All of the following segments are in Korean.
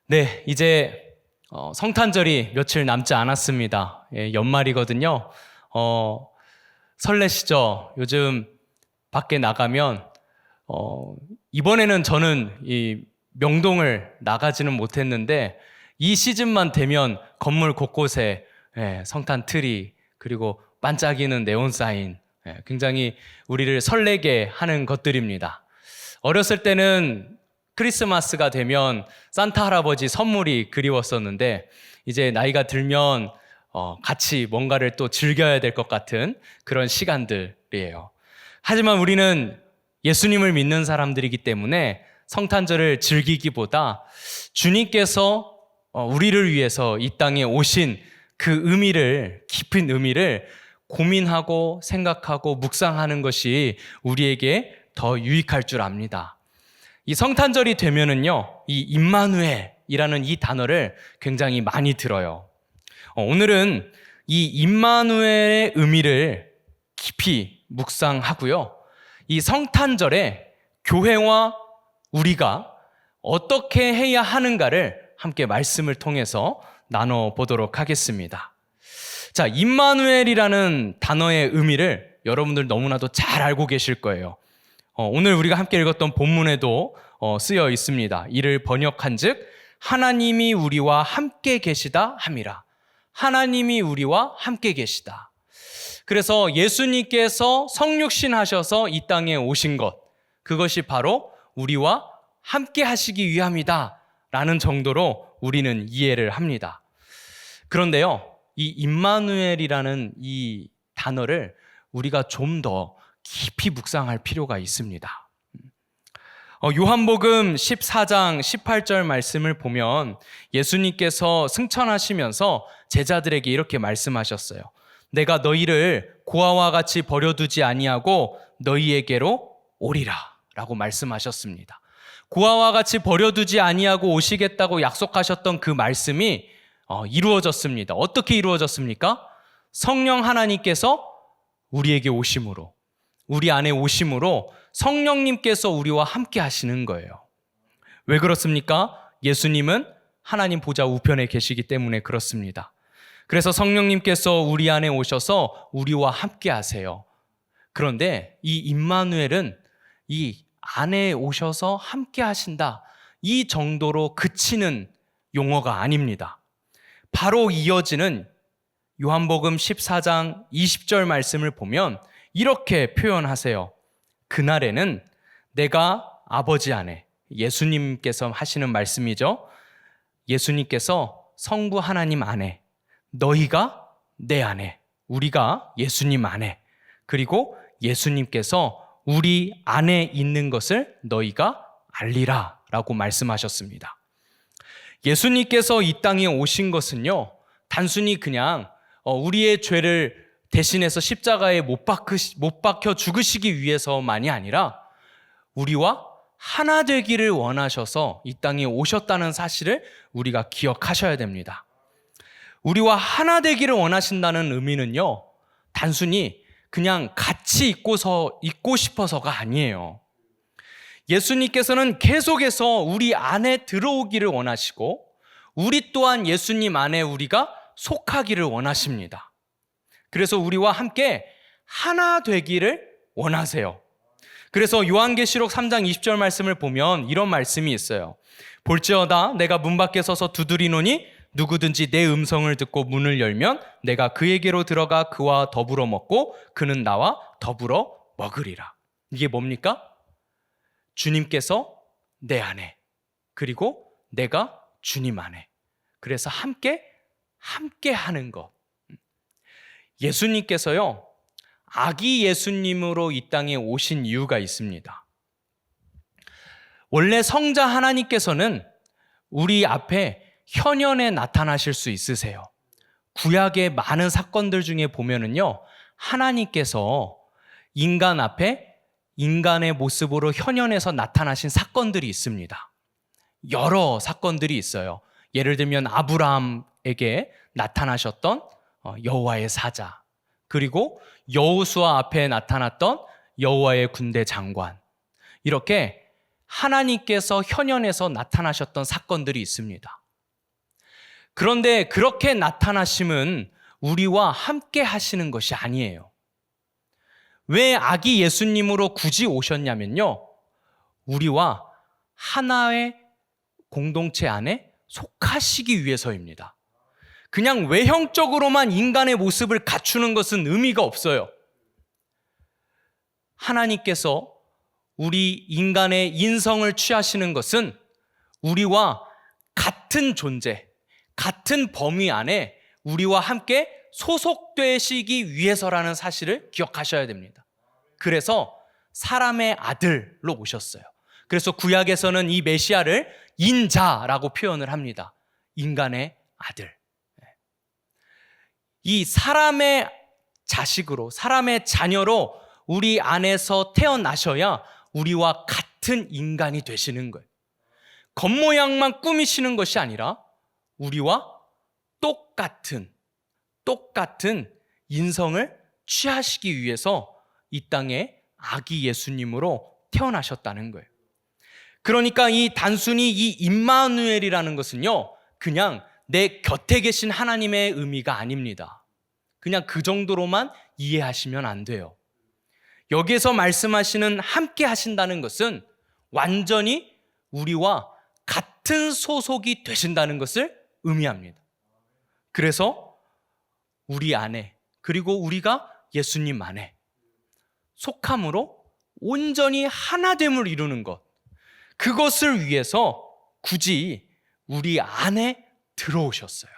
네, 이제 성탄절이 며칠 남지 않았습니다. 예, 연말이거든요. 설레시죠? 요즘 밖에 나가면 이번에는 저는 이 명동을 나가지는 못했는데 이 시즌만 되면 건물 곳곳에 성탄 트리 그리고 반짝이는 네온 사인 굉장히 우리를 설레게 하는 것들입니다. 어렸을 때는 크리스마스가 되면 산타 할아버지 선물이 그리웠었는데 이제 나이가 들면 같이 뭔가를 또 즐겨야 될 것 같은 그런 시간들이에요. 하지만 우리는 예수님을 믿는 사람들이기 때문에 성탄절을 즐기기보다 주님께서 우리를 위해서 이 땅에 오신 그 깊은 의미를 고민하고 생각하고 묵상하는 것이 우리에게 더 유익할 줄 압니다. 이 성탄절이 되면은요, 이 임마누엘이라는 이 단어를 굉장히 많이 들어요. 오늘은 이 임마누엘의 의미를 깊이 묵상하고요. 이 성탄절에 교회와 우리가 어떻게 해야 하는가를 함께 말씀을 통해서 나눠보도록 하겠습니다. 자, 임마누엘이라는 단어의 의미를 여러분들 너무나도 잘 알고 계실 거예요. 오늘 우리가 함께 읽었던 본문에도 쓰여 있습니다. 이를 번역한즉 하나님이 우리와 함께 계시다 함이라. 하나님이 우리와 함께 계시다. 그래서 예수님께서 성육신 하셔서 이 땅에 오신 것, 그것이 바로 우리와 함께 하시기 위함이다 라는 정도로 우리는 이해를 합니다. 그런데요, 이 임마누엘이라는 이 단어를 우리가 좀 더 깊이 묵상할 필요가 있습니다. 요한복음 14장 18절 말씀을 보면 예수님께서 승천하시면서 제자들에게 이렇게 말씀하셨어요. 내가 너희를 고아와 같이 버려두지 아니하고 너희에게로 오리라 라고 말씀하셨습니다. 고아와 같이 버려두지 아니하고 오시겠다고 약속하셨던 그 말씀이 이루어졌습니다. 어떻게 이루어졌습니까? 성령 하나님께서 우리에게 오심으로, 우리 안에 오심으로 성령님께서 우리와 함께 하시는 거예요. 왜 그렇습니까? 예수님은 하나님 보좌 우편에 계시기 때문에 그렇습니다. 그래서 성령님께서 우리 안에 오셔서 우리와 함께 하세요. 그런데 이 임마누엘은 이 안에 오셔서 함께 하신다, 이 정도로 그치는 용어가 아닙니다. 바로 이어지는 요한복음 14장 20절 말씀을 보면 이렇게 표현하세요. 그날에는 내가 아버지 안에, 예수님께서 하시는 말씀이죠. 예수님께서 성부 하나님 안에, 너희가 내 안에, 우리가 예수님 안에, 그리고 예수님께서 우리 안에 있는 것을 너희가 알리라 라고 말씀하셨습니다. 예수님께서 이 땅에 오신 것은요, 단순히 그냥 우리의 죄를 대신해서 십자가에 못 박혀 죽으시기 위해서만이 아니라 우리와 하나 되기를 원하셔서 이 땅에 오셨다는 사실을 우리가 기억하셔야 됩니다. 우리와 하나 되기를 원하신다는 의미는요, 단순히 그냥 같이 있고 싶어서가 아니에요. 예수님께서는 계속해서 우리 안에 들어오기를 원하시고 우리 또한 예수님 안에 우리가 속하기를 원하십니다. 그래서 우리와 함께 하나 되기를 원하세요. 그래서 요한계시록 3장 20절 말씀을 보면 이런 말씀이 있어요. 볼지어다 내가 문 밖에 서서 두드리노니 누구든지 내 음성을 듣고 문을 열면 내가 그에게로 들어가 그와 더불어 먹고 그는 나와 더불어 먹으리라. 이게 뭡니까? 주님께서 내 안에, 그리고 내가 주님 안에. 그래서 함께 하는 것. 예수님께서요, 아기 예수님으로 이 땅에 오신 이유가 있습니다. 원래 성자 하나님께서는 우리 앞에 현현에 나타나실 수 있으세요. 구약의 많은 사건들 중에 보면은요, 하나님께서 인간 앞에 인간의 모습으로 현현해서 나타나신 사건들이 있습니다. 여러 사건들이 있어요. 예를 들면 아브라함에게 나타나셨던 여호와의 사자, 그리고 여호수아 앞에 나타났던 여호와의 군대 장관, 이렇게 하나님께서 현현에서 나타나셨던 사건들이 있습니다. 그런데 그렇게 나타나심은 우리와 함께 하시는 것이 아니에요. 왜 아기 예수님으로 굳이 오셨냐면요, 우리와 하나의 공동체 안에 속하시기 위해서입니다. 그냥 외형적으로만 인간의 모습을 갖추는 것은 의미가 없어요. 하나님께서 우리 인간의 인성을 취하시는 것은 우리와 같은 존재, 같은 범위 안에 우리와 함께 소속되시기 위해서라는 사실을 기억하셔야 됩니다. 그래서 사람의 아들로 오셨어요. 그래서 구약에서는 이 메시아를 인자라고 표현을 합니다. 인간의 아들. 이 사람의 자식으로, 사람의 자녀로 우리 안에서 태어나셔야 우리와 같은 인간이 되시는 거예요. 겉모양만 꾸미시는 것이 아니라 우리와 똑같은 인성을 취하시기 위해서 이 땅에 아기 예수님으로 태어나셨다는 거예요. 그러니까 이 단순히 이 임마누엘이라는 것은요, 그냥 내 곁에 계신 하나님의 의미가 아닙니다. 그냥 그 정도로만 이해하시면 안 돼요. 여기에서 말씀하시는 함께 하신다는 것은 완전히 우리와 같은 소속이 되신다는 것을 의미합니다. 그래서 우리 안에, 그리고 우리가 예수님 안에 속함으로 온전히 하나됨을 이루는 것, 그것을 위해서 굳이 우리 안에 들어오셨어요.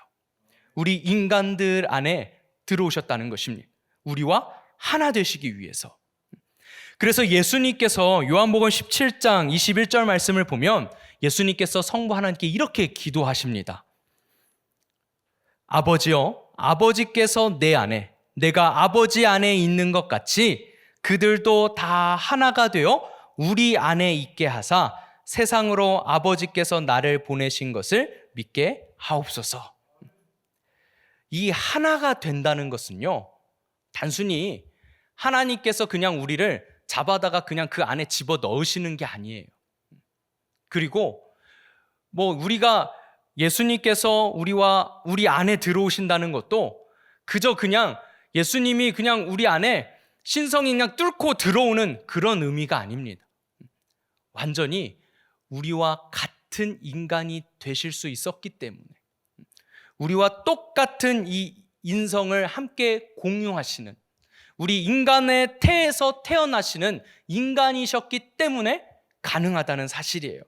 우리 인간들 안에 들어오셨다는 것입니다. 우리와 하나 되시기 위해서. 그래서 예수님께서 요한복음 17장 21절 말씀을 보면 예수님께서 성부 하나님께 이렇게 기도하십니다. 아버지여, 아버지께서 내 안에, 내가 아버지 안에 있는 것 같이 그들도 다 하나가 되어 우리 안에 있게 하사 세상으로 아버지께서 나를 보내신 것을 믿게 하옵소서. 이 하나가 된다는 것은요, 단순히 하나님께서 그냥 우리를 잡아다가 그냥 그 안에 집어 넣으시는 게 아니에요. 그리고 우리가 예수님께서 우리 안에 들어오신다는 것도 그저 그냥 예수님이 그냥 우리 안에 신성이 그냥 뚫고 들어오는 그런 의미가 아닙니다. 완전히 우리와 같은 인간이 되실 수 있었기 때문에, 우리와 똑같은 이 인성을 함께 공유하시는, 우리 인간의 태에서 태어나시는 인간이셨기 때문에 가능하다는 사실이에요.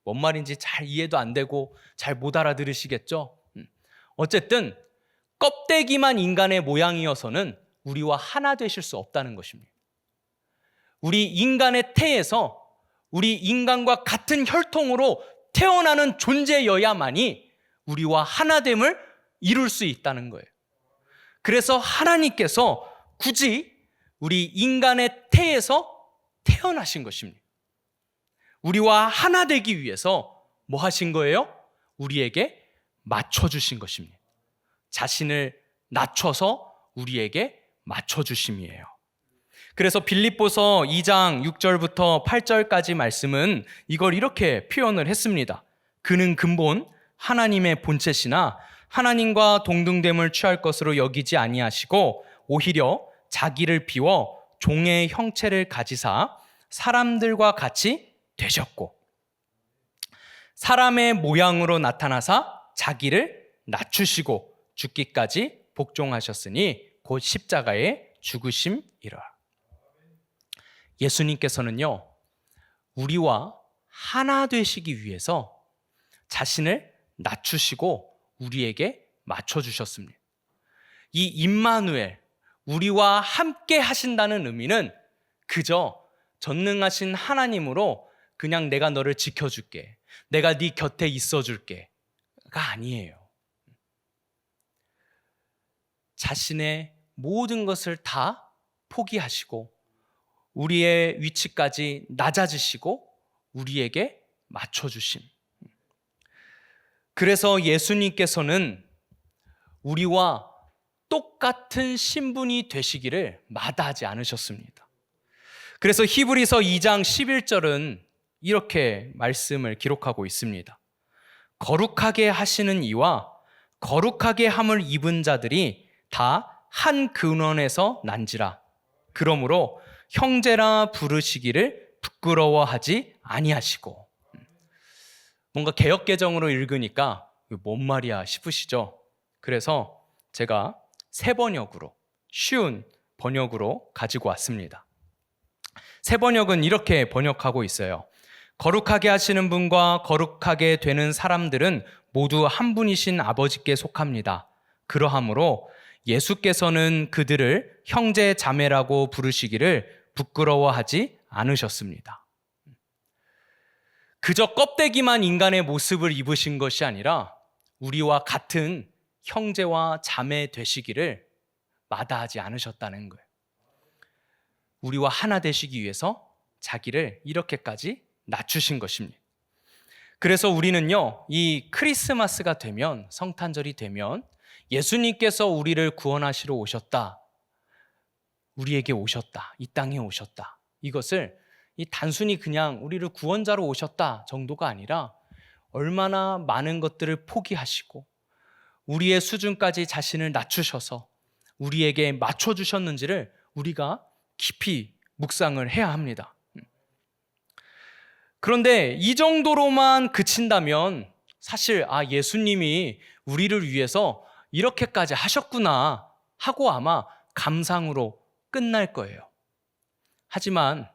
뭔 말인지 잘 이해도 안 되고 잘 못 알아들으시겠죠? 어쨌든 껍데기만 인간의 모양이어서는 우리와 하나 되실 수 없다는 것입니다. 우리 인간의 태에서 우리 인간과 같은 혈통으로 태어나는 존재여야만이 우리와 하나됨을 이룰 수 있다는 거예요. 그래서 하나님께서 굳이 우리 인간의 태에서 태어나신 것입니다. 우리와 하나 되기 위해서 뭐 하신 거예요? 우리에게 맞춰주신 것입니다. 자신을 낮춰서 우리에게 맞춰주심이에요. 그래서 빌립보서 2장 6절부터 8절까지 말씀은 이걸 이렇게 표현을 했습니다. 그는 근본 하나님의 본체시나 하나님과 동등됨을 취할 것으로 여기지 아니하시고 오히려 자기를 비워 종의 형체를 가지사 사람들과 같이 되셨고 사람의 모양으로 나타나사 자기를 낮추시고 죽기까지 복종하셨으니 곧 십자가에 죽으심이라. 예수님께서는요, 우리와 하나 되시기 위해서 자신을 낮추시고 우리에게 맞춰주셨습니다. 이 임마누엘, 우리와 함께 하신다는 의미는 그저 전능하신 하나님으로 그냥 내가 너를 지켜줄게, 내가 네 곁에 있어줄게가 아니에요. 자신의 모든 것을 다 포기하시고 우리의 위치까지 낮아지시고 우리에게 맞춰주심. 그래서 예수님께서는 우리와 똑같은 신분이 되시기를 마다하지 않으셨습니다. 그래서 히브리서 2장 11절은 이렇게 말씀을 기록하고 있습니다. 거룩하게 하시는 이와 거룩하게 함을 입은 자들이 다 한 근원에서 난지라. 그러므로 형제라 부르시기를 부끄러워하지 아니하시고. 뭔가 개역개정으로 읽으니까 뭔 말이야 싶으시죠? 그래서 제가 새 번역으로, 쉬운 번역으로 가지고 왔습니다. 새 번역은 이렇게 번역하고 있어요. 거룩하게 하시는 분과 거룩하게 되는 사람들은 모두 한 분이신 아버지께 속합니다. 그러하므로 예수께서는 그들을 형제 자매라고 부르시기를 부끄러워하지 않으셨습니다. 그저 껍데기만 인간의 모습을 입으신 것이 아니라 우리와 같은 형제와 자매 되시기를 마다하지 않으셨다는 거예요. 우리와 하나 되시기 위해서 자기를 이렇게까지 낮추신 것입니다. 그래서 우리는요, 이 크리스마스가 되면, 성탄절이 되면 예수님께서 우리를 구원하시러 오셨다, 우리에게 오셨다, 이 땅에 오셨다, 이것을 단순히 그냥 우리를 구원자로 오셨다 정도가 아니라 얼마나 많은 것들을 포기하시고 우리의 수준까지 자신을 낮추셔서 우리에게 맞춰주셨는지를 우리가 깊이 묵상을 해야 합니다. 그런데 이 정도로만 그친다면 사실 예수님이 우리를 위해서 이렇게까지 하셨구나 하고 아마 감상으로 끝날 거예요. 하지만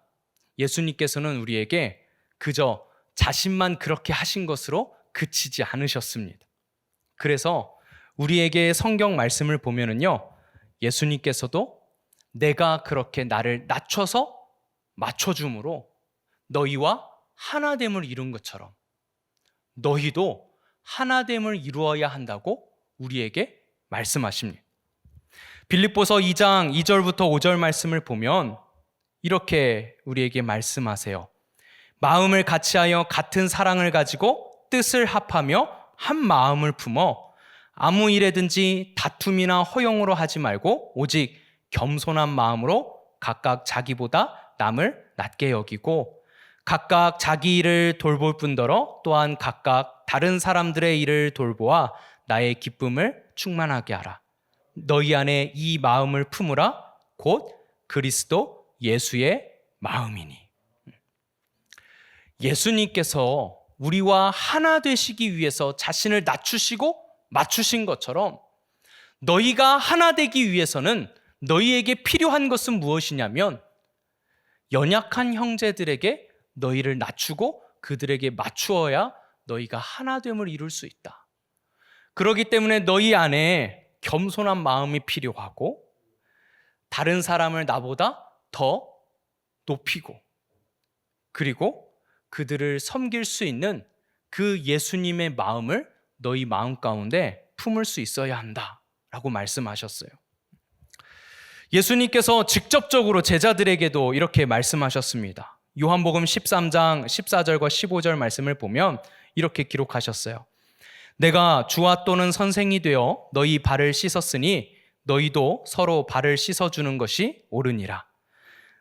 예수님께서는 우리에게 그저 자신만 그렇게 하신 것으로 그치지 않으셨습니다. 그래서 우리에게 성경 말씀을 보면은요, 예수님께서도 내가 그렇게 나를 낮춰서 맞춰줌으로 너희와 하나됨을 이룬 것처럼 너희도 하나됨을 이루어야 한다고 우리에게 말씀하십니다. 빌립보서 2장 2절부터 5절 말씀을 보면 이렇게 우리에게 말씀하세요. 마음을 같이하여 같은 사랑을 가지고 뜻을 합하며 한 마음을 품어 아무 일에든지 다툼이나 허용으로 하지 말고 오직 겸손한 마음으로 각각 자기보다 남을 낮게 여기고 각각 자기 일을 돌볼 뿐더러 또한 각각 다른 사람들의 일을 돌보아 나의 기쁨을 충만하게 하라. 너희 안에 이 마음을 품으라. 곧 그리스도 예수의 마음이니. 예수님께서 우리와 하나 되시기 위해서 자신을 낮추시고 맞추신 것처럼 너희가 하나 되기 위해서는 너희에게 필요한 것은 무엇이냐면 연약한 형제들에게 너희를 낮추고 그들에게 맞추어야 너희가 하나됨을 이룰 수 있다. 그렇기 때문에 너희 안에 겸손한 마음이 필요하고 다른 사람을 나보다 더 높이고 그리고 그들을 섬길 수 있는 그 예수님의 마음을 너희 마음 가운데 품을 수 있어야 한다라고 말씀하셨어요. 예수님께서 직접적으로 제자들에게도 이렇게 말씀하셨습니다. 요한복음 13장 14절과 15절 말씀을 보면 이렇게 기록하셨어요. 내가 주와 또는 선생이 되어 너희 발을 씻었으니 너희도 서로 발을 씻어주는 것이 옳으니라.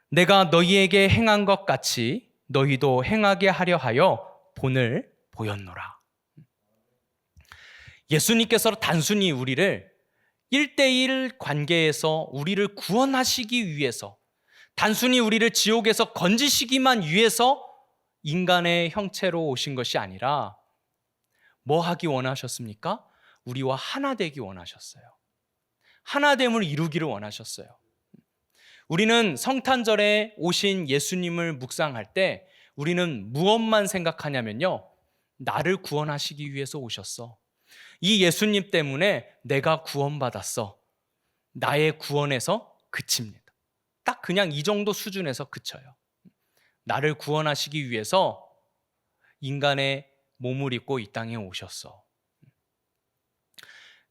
내가 너희에게 행한 것 같이 너희도 행하게 하려 하여 본을 보였노라. 예수님께서 단순히 우리를 1대1 관계에서 우리를 구원하시기 위해서 단순히 우리를 지옥에서 건지시기만 위해서 인간의 형체로 오신 것이 아니라 뭐 하기 원하셨습니까? 우리와 하나 되기 원하셨어요. 하나됨을 이루기를 원하셨어요. 우리는 성탄절에 오신 예수님을 묵상할 때 우리는 무엇만 생각하냐면요, 나를 구원하시기 위해서 오셨어. 이 예수님 때문에 내가 구원받았어. 나의 구원에서 그칩니다. 딱 그냥 이 정도 수준에서 그쳐요. 나를 구원하시기 위해서 인간의 몸을 입고 이 땅에 오셨어.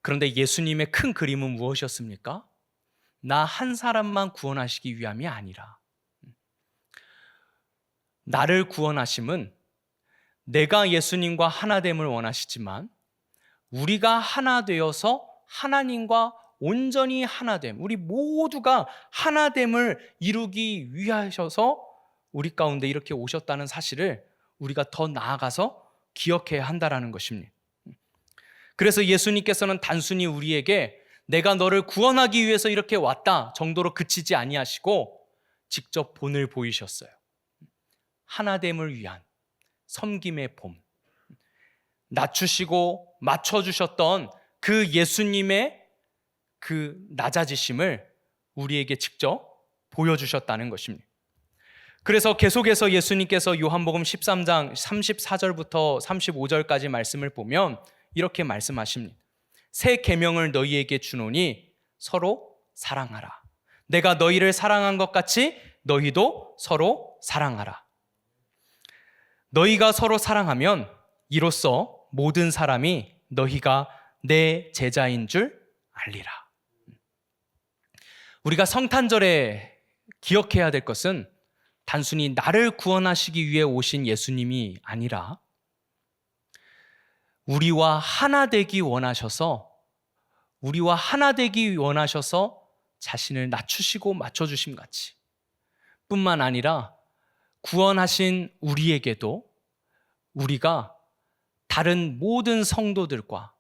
그런데 예수님의 큰 그림은 무엇이었습니까? 나 한 사람만 구원하시기 위함이 아니라 나를 구원하심은 내가 예수님과 하나됨을 원하시지만 우리가 하나 되어서 하나님과 온전히 하나됨, 우리 모두가 하나됨을 이루기 위하셔서 우리 가운데 이렇게 오셨다는 사실을 우리가 더 나아가서 기억해야 한다라는 것입니다. 그래서 예수님께서는 단순히 우리에게 내가 너를 구원하기 위해서 이렇게 왔다 정도로 그치지 아니하시고 직접 본을 보이셨어요. 하나됨을 위한 섬김의 봄, 낮추시고 맞춰주셨던 그 예수님의 그 낮아지심을 우리에게 직접 보여주셨다는 것입니다. 그래서 계속해서 예수님께서 요한복음 13장 34절부터 35절까지 말씀을 보면 이렇게 말씀하십니다. 새 계명을 너희에게 주노니 서로 사랑하라. 내가 너희를 사랑한 것 같이 너희도 서로 사랑하라. 너희가 서로 사랑하면 이로써 모든 사람이 너희가 내 제자인 줄 알리라. 우리가 성탄절에 기억해야 될 것은 단순히 나를 구원하시기 위해 오신 예수님이 아니라 우리와 하나 되기 원하셔서 자신을 낮추시고 맞춰주심 같이 뿐만 아니라 구원하신 우리에게도 우리가 다른 모든 성도들과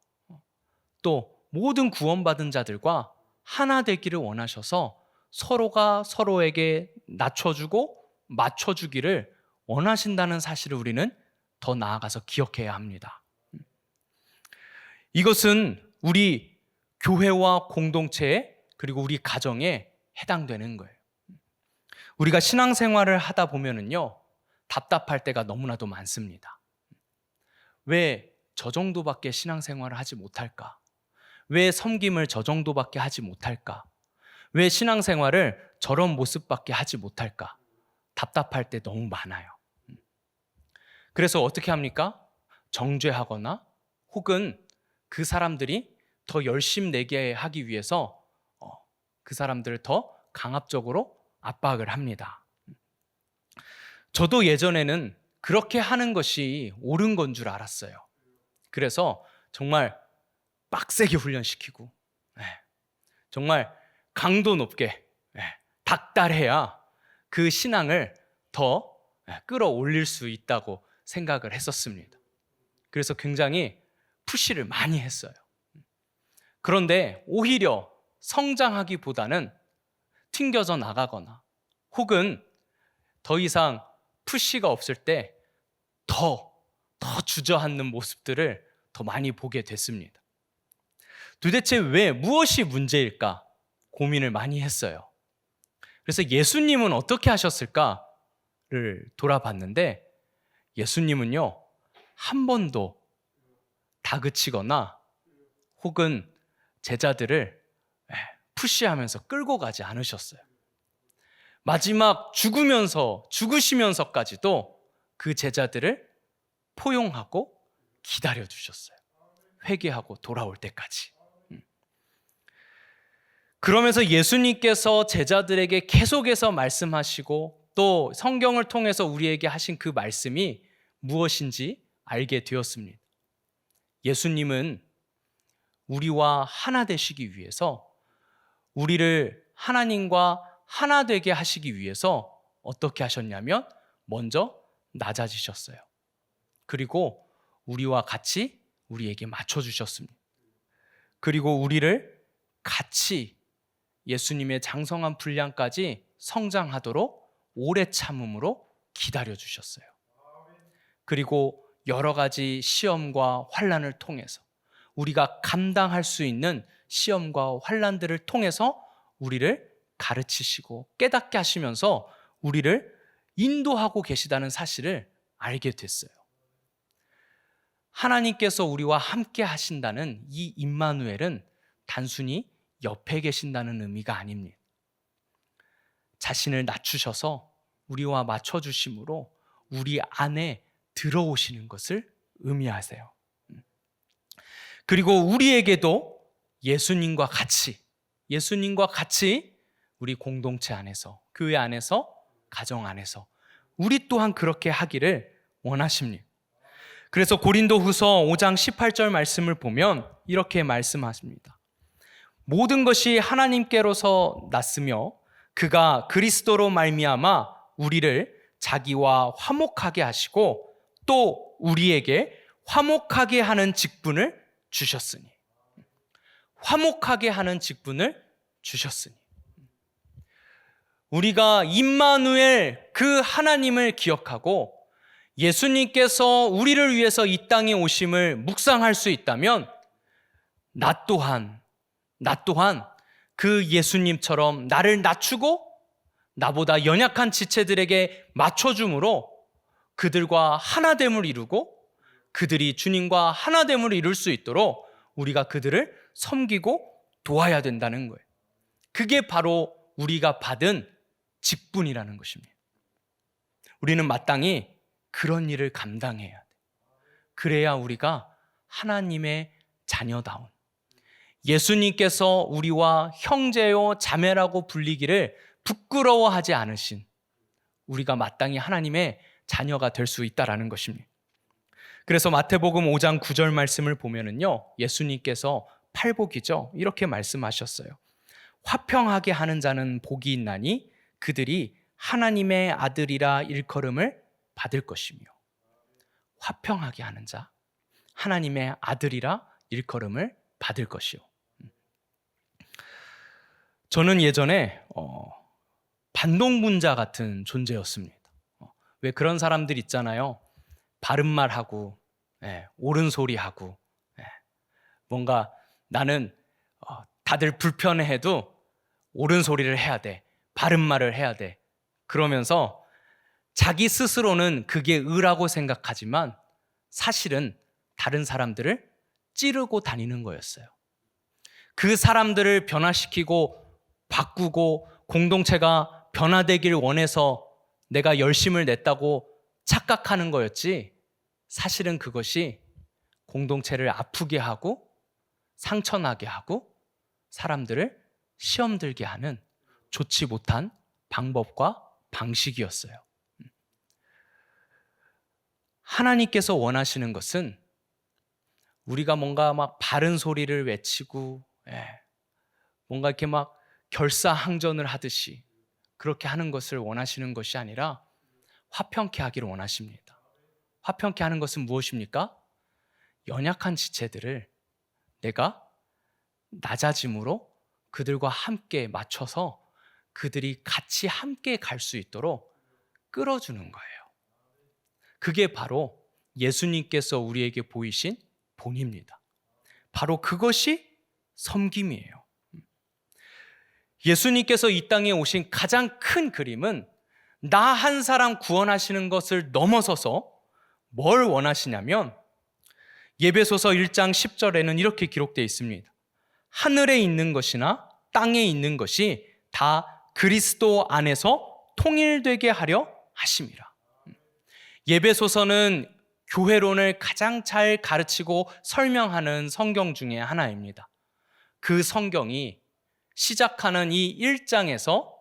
또 모든 구원받은 자들과 하나 되기를 원하셔서 서로가 서로에게 낮춰주고 맞춰주기를 원하신다는 사실을 우리는 더 나아가서 기억해야 합니다. 이것은 우리 교회와 공동체에 그리고 우리 가정에 해당되는 거예요. 우리가 신앙생활을 하다 보면은요, 답답할 때가 너무나도 많습니다. 왜 저 정도밖에 신앙생활을 하지 못할까? 왜 섬김을 저 정도밖에 하지 못할까? 왜 신앙생활을 저런 모습밖에 하지 못할까? 답답할 때 너무 많아요. 그래서 어떻게 합니까? 정죄하거나 혹은 그 사람들이 더 열심 내게 하기 위해서 그 사람들을 더 강압적으로 압박을 합니다. 저도 예전에는 그렇게 하는 것이 옳은 건 줄 알았어요. 그래서 정말 빡세게 훈련시키고 정말 강도 높게 닥달해야 그 신앙을 더 끌어올릴 수 있다고 생각을 했었습니다. 그래서 굉장히 푸시를 많이 했어요. 그런데 오히려 성장하기보다는 튕겨져 나가거나 혹은 더 이상 푸시가 없을 때 더 주저앉는 모습들을 더 많이 보게 됐습니다. 도대체 무엇이 문제일까 고민을 많이 했어요. 그래서 예수님은 어떻게 하셨을까를 돌아봤는데 예수님은요, 한 번도 다그치거나 혹은 제자들을 푸시하면서 끌고 가지 않으셨어요. 마지막 죽으시면서까지도 그 제자들을 포용하고 기다려주셨어요. 회개하고 돌아올 때까지. 그러면서 예수님께서 제자들에게 계속해서 말씀하시고 또 성경을 통해서 우리에게 하신 그 말씀이 무엇인지 알게 되었습니다. 예수님은 우리와 하나 되시기 위해서 우리를 하나님과 하나 되게 하시기 위해서 어떻게 하셨냐면 먼저 낮아지셨어요. 그리고 우리와 같이 우리에게 맞춰주셨습니다. 그리고 우리를 같이 예수님의 장성한 분량까지 성장하도록 오래 참음으로 기다려주셨어요. 그리고 여러 가지 시험과 환난을 통해서 우리가 감당할 수 있는 시험과 환난들을 통해서 우리를 가르치시고 깨닫게 하시면서 우리를 인도하고 계시다는 사실을 알게 됐어요. 하나님께서 우리와 함께 하신다는 이 임마누엘은 단순히 옆에 계신다는 의미가 아닙니다. 자신을 낮추셔서 우리와 맞춰주심으로 우리 안에 들어오시는 것을 의미하세요. 그리고 우리에게도 예수님과 같이 우리 공동체 안에서, 교회 안에서, 가정 안에서 우리 또한 그렇게 하기를 원하십니다. 그래서 고린도후서 5장 18절 말씀을 보면 이렇게 말씀하십니다. 모든 것이 하나님께로서 났으며 그가 그리스도로 말미암아 우리를 자기와 화목하게 하시고 또 우리에게 화목하게 하는 직분을 주셨으니. 화목하게 하는 직분을 주셨으니. 우리가 임마누엘 그 하나님을 기억하고 예수님께서 우리를 위해서 이 땅에 오심을 묵상할 수 있다면 나 또한 그 예수님처럼 나를 낮추고 나보다 연약한 지체들에게 맞춰줌으로 그들과 하나됨을 이루고 그들이 주님과 하나됨을 이룰 수 있도록 우리가 그들을 섬기고 도와야 된다는 거예요. 그게 바로 우리가 받은 직분이라는 것입니다. 우리는 마땅히 그런 일을 감당해야 돼. 그래야 우리가 하나님의 자녀다운, 예수님께서 우리와 형제요 자매라고 불리기를 부끄러워하지 않으신 우리가 마땅히 하나님의 자녀가 될 수 있다라는 것입니다. 그래서 마태복음 5장 9절 말씀을 보면은요, 예수님께서 팔복이죠, 이렇게 말씀하셨어요. 화평하게 하는 자는 복이 있나니 그들이 하나님의 아들이라 일컬음을 받을 것이며. 화평하게 하는 자, 하나님의 아들이라 일컬음을 받을 것이요. 저는 예전에 반동분자 같은 존재였습니다. 왜 그런 사람들 있잖아요. 바른 말하고 옳은 소리하고 뭔가 나는 다들 불편해해도 옳은 소리를 해야 돼, 바른 말을 해야 돼, 그러면서 자기 스스로는 그게 의라고 생각하지만 사실은 다른 사람들을 찌르고 다니는 거였어요. 그 사람들을 변화시키고 바꾸고 공동체가 변화되길 원해서 내가 열심을 냈다고 착각하는 거였지, 사실은 그것이 공동체를 아프게 하고 상처나게 하고 사람들을 시험 들게 하는 좋지 못한 방법과 방식이었어요. 하나님께서 원하시는 것은 우리가 뭔가 막 바른 소리를 외치고 뭔가 이렇게 막 결사항전을 하듯이 그렇게 하는 것을 원하시는 것이 아니라 화평케 하기를 원하십니다. 화평케 하는 것은 무엇입니까? 연약한 지체들을 내가 낮아짐으로 그들과 함께 맞춰서 그들이 같이 함께 갈 수 있도록 끌어주는 거예요. 그게 바로 예수님께서 우리에게 보이신 본입니다. 바로 그것이 섬김이에요. 예수님께서 이 땅에 오신 가장 큰 그림은 나 한 사람 구원하시는 것을 넘어서서 뭘 원하시냐면, 예배소서 1장 10절에는 이렇게 기록되어 있습니다. 하늘에 있는 것이나 땅에 있는 것이 다 그리스도 안에서 통일되게 하려 하심이라. 예배소서는 교회론을 가장 잘 가르치고 설명하는 성경 중에 하나입니다. 그 성경이 시작하는 이 1장에서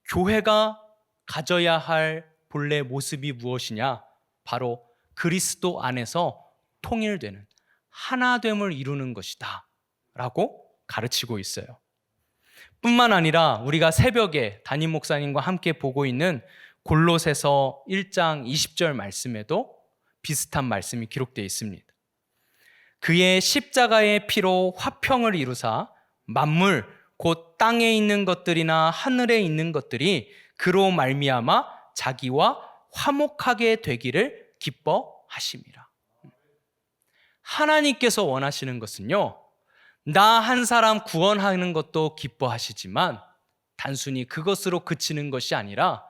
교회가 가져야 할 본래 모습이 무엇이냐? 바로 그리스도 안에서 통일되는 하나됨을 이루는 것이다 라고 가르치고 있어요. 뿐만 아니라 우리가 새벽에 담임 목사님과 함께 보고 있는 골로새서 1장 20절 말씀에도 비슷한 말씀이 기록되어 있습니다. 그의 십자가의 피로 화평을 이루사 만물 곧 땅에 있는 것들이나 하늘에 있는 것들이 그로 말미암아 자기와 화목하게 되기를 기뻐하심이라. 하나님께서 원하시는 것은요, 나 한 사람 구원하는 것도 기뻐하시지만 단순히 그것으로 그치는 것이 아니라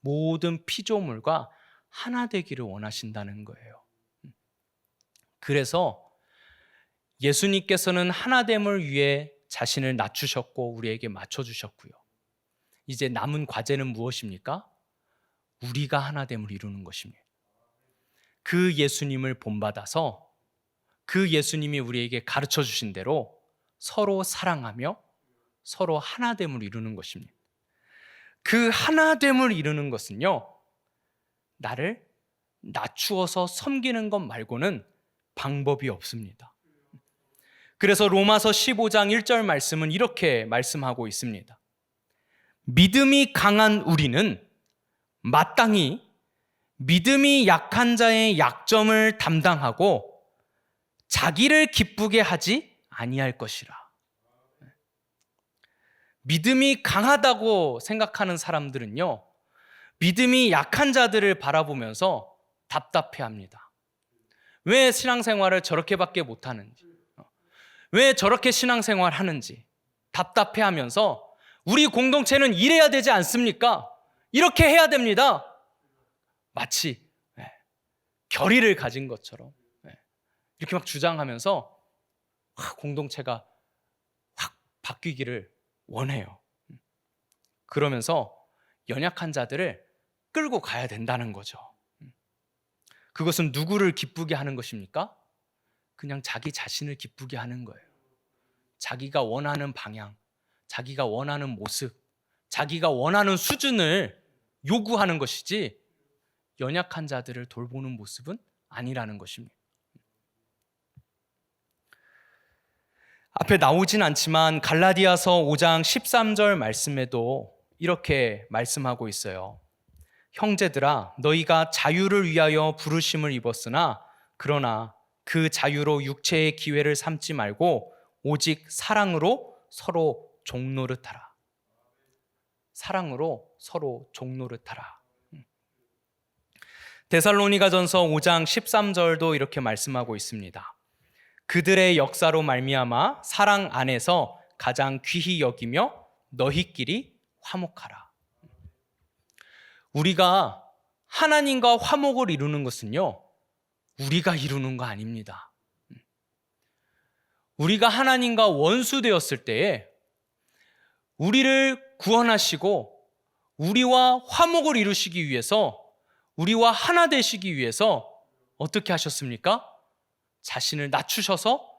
모든 피조물과 하나 되기를 원하신다는 거예요. 그래서 예수님께서는 하나됨을 위해 자신을 낮추셨고 우리에게 맞춰주셨고요. 이제 남은 과제는 무엇입니까? 우리가 하나됨을 이루는 것입니다. 그 예수님을 본받아서 그 예수님이 우리에게 가르쳐 주신 대로 서로 사랑하며 서로 하나됨을 이루는 것입니다. 그 하나됨을 이루는 것은요, 나를 낮추어서 섬기는 것 말고는 방법이 없습니다. 그래서 로마서 15장 1절 말씀은 이렇게 말씀하고 있습니다. 믿음이 강한 우리는 마땅히 믿음이 약한 자의 약점을 담당하고 자기를 기쁘게 하지 아니할 것이라. 믿음이 강하다고 생각하는 사람들은요, 믿음이 약한 자들을 바라보면서 답답해합니다. 왜 신앙생활을 저렇게밖에 못하는지, 왜 저렇게 신앙생활 하는지 답답해하면서 우리 공동체는 이래야 되지 않습니까? 이렇게 해야 됩니다. 마치 결의를 가진 것처럼 이렇게 막 주장하면서 공동체가 확 바뀌기를 원해요. 그러면서 연약한 자들을 끌고 가야 된다는 거죠. 그것은 누구를 기쁘게 하는 것입니까? 그냥 자기 자신을 기쁘게 하는 거예요. 자기가 원하는 방향, 자기가 원하는 모습, 자기가 원하는 수준을 요구하는 것이지 연약한 자들을 돌보는 모습은 아니라는 것입니다. 앞에 나오진 않지만 갈라디아서 5장 13절 말씀에도 이렇게 말씀하고 있어요. 형제들아, 너희가 자유를 위하여 부르심을 입었으나 그러나 그 자유로 육체의 기회를 삼지 말고 오직 사랑으로 서로 종노릇하라. 사랑으로 서로 종노릇하라. 데살로니가전서 5장 13절도 이렇게 말씀하고 있습니다. 그들의 역사로 말미암아 사랑 안에서 가장 귀히 여기며 너희끼리 화목하라. 우리가 하나님과 화목을 이루는 것은요, 우리가 이루는 거 아닙니다. 우리가 하나님과 원수 되었을 때에 우리를 구원하시고 우리와 화목을 이루시기 위해서, 우리와 하나 되시기 위해서 어떻게 하셨습니까? 자신을 낮추셔서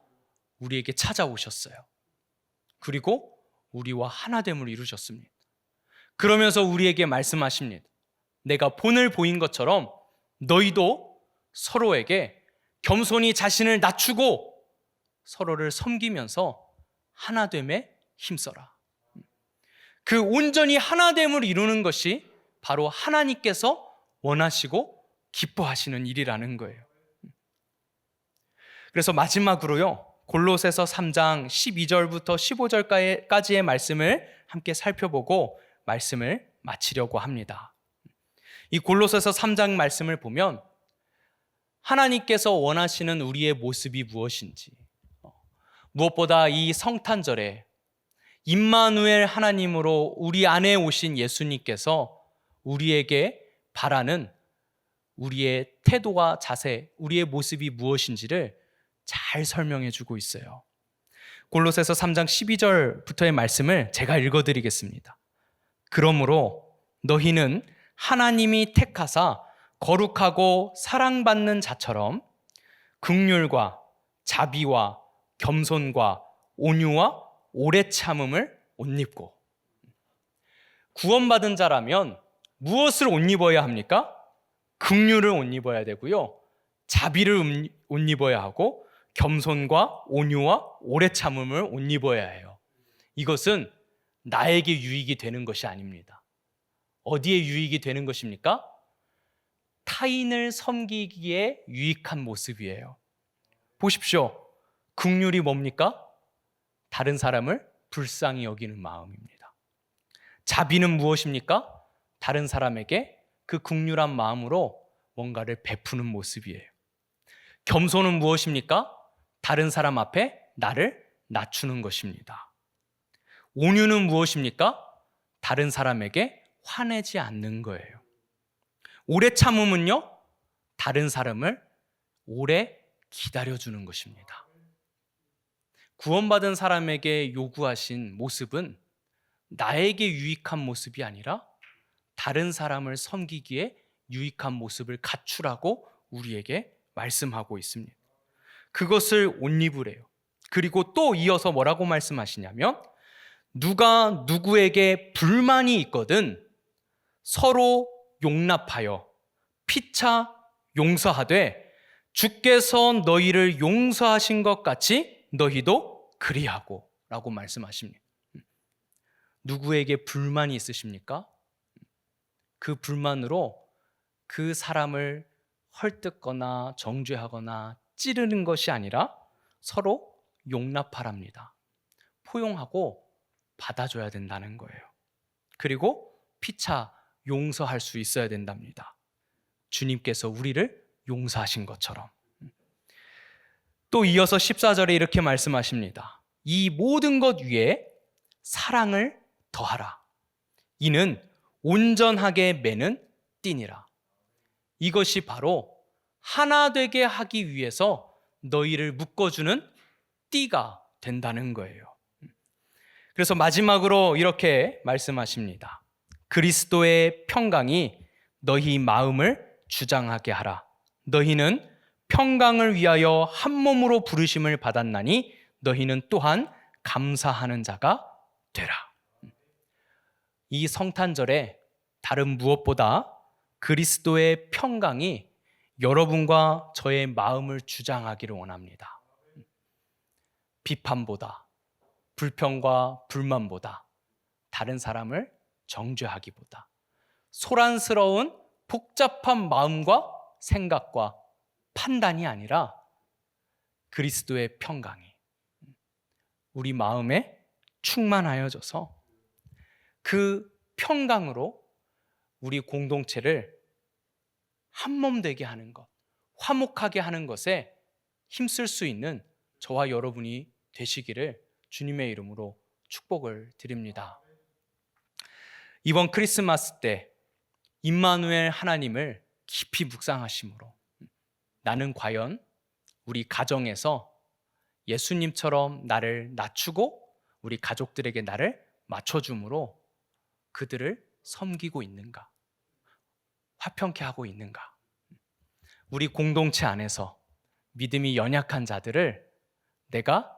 우리에게 찾아오셨어요. 그리고 우리와 하나됨을 이루셨습니다. 그러면서 우리에게 말씀하십니다. 내가 본을 보인 것처럼 너희도 서로에게 겸손히 자신을 낮추고 서로를 섬기면서 하나됨에 힘써라. 그 온전히 하나됨을 이루는 것이 바로 하나님께서 원하시고 기뻐하시는 일이라는 거예요. 그래서 마지막으로요, 골로새서 3장 12절부터 15절까지의 말씀을 함께 살펴보고 말씀을 마치려고 합니다. 이 골로새서 3장 말씀을 보면 하나님께서 원하시는 우리의 모습이 무엇인지, 무엇보다 이 성탄절에 임마누엘 하나님으로 우리 안에 오신 예수님께서 우리에게 바라는 우리의 태도와 자세, 우리의 모습이 무엇인지를 잘 설명해 주고 있어요. 골로새서 3장 12절부터의 말씀을 제가 읽어드리겠습니다. 그러므로 너희는 하나님이 택하사 거룩하고 사랑받는 자처럼 긍휼과 자비와 겸손과 온유와 오래 참음을 옷 입고. 구원받은 자라면 무엇을 옷 입어야 합니까? 긍휼을 옷 입어야 되고요, 자비를 옷 입어야 하고 겸손과 온유와 오래 참음을 옷 입어야 해요. 이것은 나에게 유익이 되는 것이 아닙니다. 어디에 유익이 되는 것입니까? 타인을 섬기기에 유익한 모습이에요. 보십시오. 긍휼이 뭡니까? 다른 사람을 불쌍히 여기는 마음입니다. 자비는 무엇입니까? 다른 사람에게 그 긍휼한 마음으로 뭔가를 베푸는 모습이에요. 겸손은 무엇입니까? 다른 사람 앞에 나를 낮추는 것입니다. 온유는 무엇입니까? 다른 사람에게 화내지 않는 거예요. 오래 참음은요, 다른 사람을 오래 기다려주는 것입니다. 구원받은 사람에게 요구하신 모습은 나에게 유익한 모습이 아니라 다른 사람을 섬기기에 유익한 모습을 갖추라고 우리에게 말씀하고 있습니다. 그것을 옷 입으래요. 그리고 또 이어서 뭐라고 말씀하시냐면, 누가 누구에게 불만이 있거든 서로 용납하여 피차 용서하되 주께서 너희를 용서하신 것 같이 너희도 그리하고 라고 말씀하십니다. 누구에게 불만이 있으십니까? 그 불만으로 그 사람을 헐뜯거나 정죄하거나 찌르는 것이 아니라 서로 용납하랍니다. 포용하고 받아줘야 된다는 거예요. 그리고 피차 용서할 수 있어야 된답니다. 주님께서 우리를 용서하신 것처럼. 또 이어서 14절에 이렇게 말씀하십니다. 이 모든 것 위에 사랑을 더하라. 이는 온전하게 매는 띠니라. 이것이 바로 하나 되게 하기 위해서 너희를 묶어주는 띠가 된다는 거예요. 그래서 마지막으로 이렇게 말씀하십니다. 그리스도의 평강이 너희 마음을 주장하게 하라. 너희는 평강을 위하여 한 몸으로 부르심을 받았나니 너희는 또한 감사하는 자가 되라. 이 성탄절에 다른 무엇보다 그리스도의 평강이 여러분과 저의 마음을 주장하기를 원합니다. 비판보다, 불평과 불만보다, 다른 사람을 정죄하기보다, 소란스러운 복잡한 마음과 생각과 판단이 아니라 그리스도의 평강이 우리 마음에 충만하여져서 그 평강으로 우리 공동체를 한몸 되게 하는 것, 화목하게 하는 것에 힘쓸 수 있는 저와 여러분이 되시기를 주님의 이름으로 축복을 드립니다. 이번 크리스마스 때 임마누엘 하나님을 깊이 묵상하심으로 나는 과연 우리 가정에서 예수님처럼 나를 낮추고 우리 가족들에게 나를 맞춰줌으로 그들을 섬기고 있는가? 화평케 하고 있는가? 우리 공동체 안에서 믿음이 연약한 자들을 내가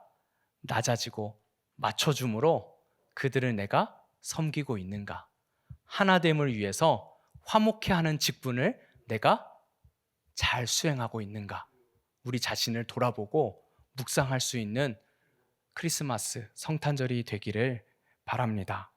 낮아지고 맞춰줌으로 그들을 내가 섬기고 있는가? 하나됨을 위해서 화목케 하는 직분을 내가 잘 수행하고 있는가? 우리 자신을 돌아보고 묵상할 수 있는 크리스마스 성탄절이 되기를 바랍니다.